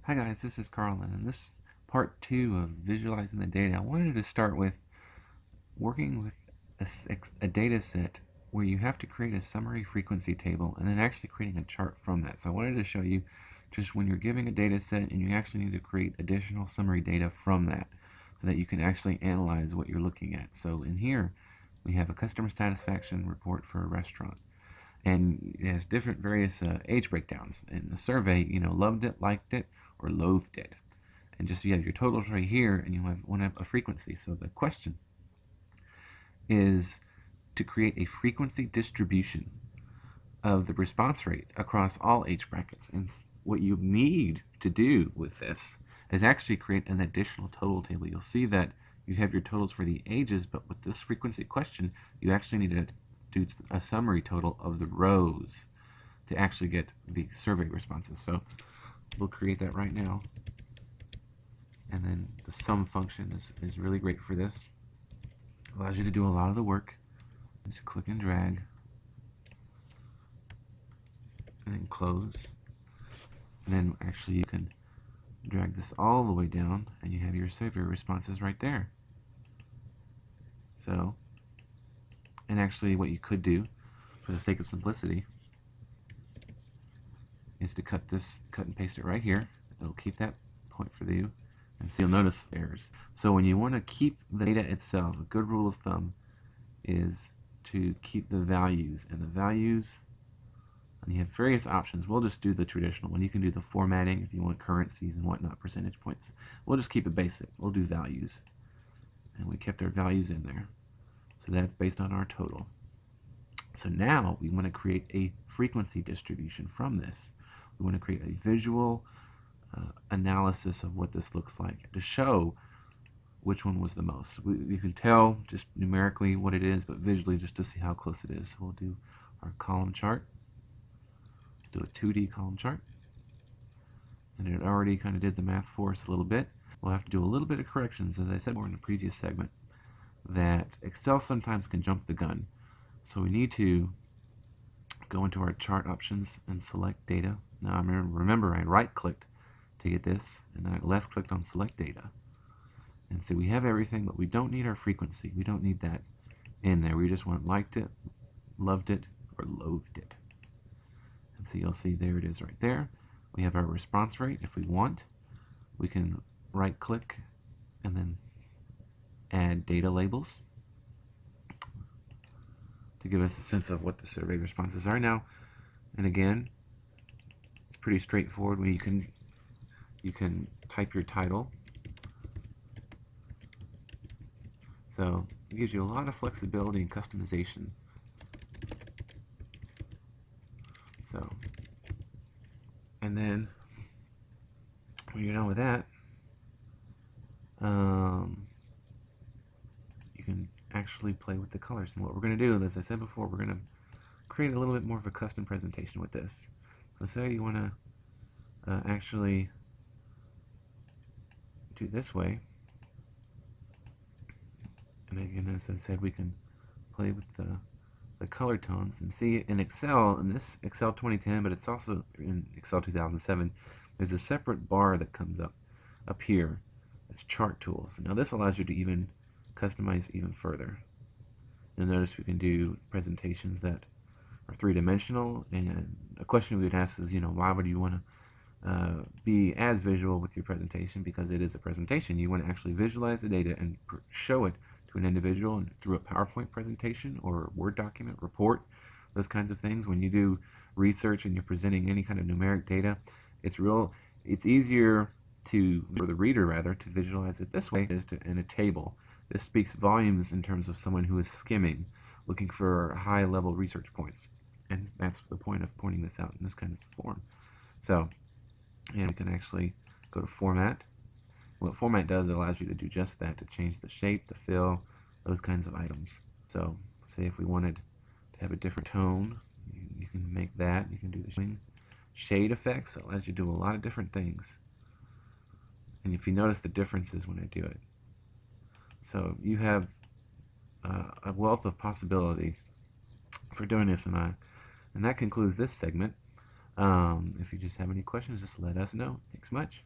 Hi guys, this is Carl, and in this part 2 of visualizing the data, I wanted to start with working with a data set where you have to create a summary frequency table and then actually creating a chart from that. So I wanted to show you just when you're giving a data set and you actually need to create additional summary data from that so that you can actually analyze what you're looking at. So in here we have a customer satisfaction report for a restaurant. And it has different various age breakdowns. In the survey, loved it, liked it, or loathed it. And just you have your totals right here, and you want to have a frequency. So the question is to create a frequency distribution of the response rate across all age brackets. And what you need to do with this is actually create an additional total table. You'll see that you have your totals for the ages, but with this frequency question, you actually need to do a summary total of the rows to actually get the survey responses. So we'll create that right now. And then the sum function is really great for this. Allows you to do a lot of the work. Just click and drag. And then close. And then actually you can drag this all the way down and you have your survey responses right there. So, and actually what you could do, for the sake of simplicity, is to cut and paste it right here. It'll keep that point for you. And so you'll notice errors. So when you want to keep the data itself, a good rule of thumb is to keep the values. And the values, and you have various options. We'll just do the traditional one. You can do the formatting if you want currencies and whatnot, percentage points. We'll just keep it basic. We'll do values. And we kept our values in there. So that's based on our total. So now we want to create a frequency distribution from this. We want to create a visual analysis of what this looks like to show which one was the most. You can tell just numerically what it is, but visually just to see how close it is. So we'll do our column chart, do a 2D column chart, and it already kind of did the math for us a little bit. We'll have to do a little bit of corrections, as I said more in the previous segment, that Excel sometimes can jump the gun. So we need to go into our chart options and select data. Now remember I right-clicked to get this, and then I left-clicked on select data. And so we have everything, but we don't need our frequency. We don't need that in there. We just want liked it, loved it, or loathed it. And so you'll see there it is right there. We have our response rate. If we want, we can right-click and then add data labels to give us a sense of what the survey responses are now. And again, it's pretty straightforward. When you can type your title. So it gives you a lot of flexibility and customization. So, and then when you're done with that, you can actually play with the colors. And what we're going to do, as I said before, we're going to create a little bit more of a custom presentation with this. So say you want to actually do this way. And again, as I said, we can play with the color tones and see in Excel, in this Excel 2010, but it's also in Excel 2007, there's a separate bar that comes up here. It's chart tools. Now this allows you to even customize even further. You'll notice we can do presentations that are three-dimensional, and a question we would ask is, why would you want to be as visual with your presentation? Because it is a presentation. You want to actually visualize the data and show it to an individual and through a PowerPoint presentation or a Word document, report, those kinds of things. When you do research and you're presenting any kind of numeric data, it's easier for the reader rather to visualize it this way as in a table. This speaks volumes in terms of someone who is skimming, looking for high-level research points. And that's the point of pointing this out in this kind of form. So, and we can actually go to Format. What Format does, it allows you to do just that, to change the shape, the fill, those kinds of items. So, say if we wanted to have a different tone, you can make that. You can do the shade effects. It allows you to do a lot of different things. And if you notice the differences when I do it. So you have a wealth of possibilities for doing this, and that concludes this segment. If you just have any questions, just let us know. Thanks much.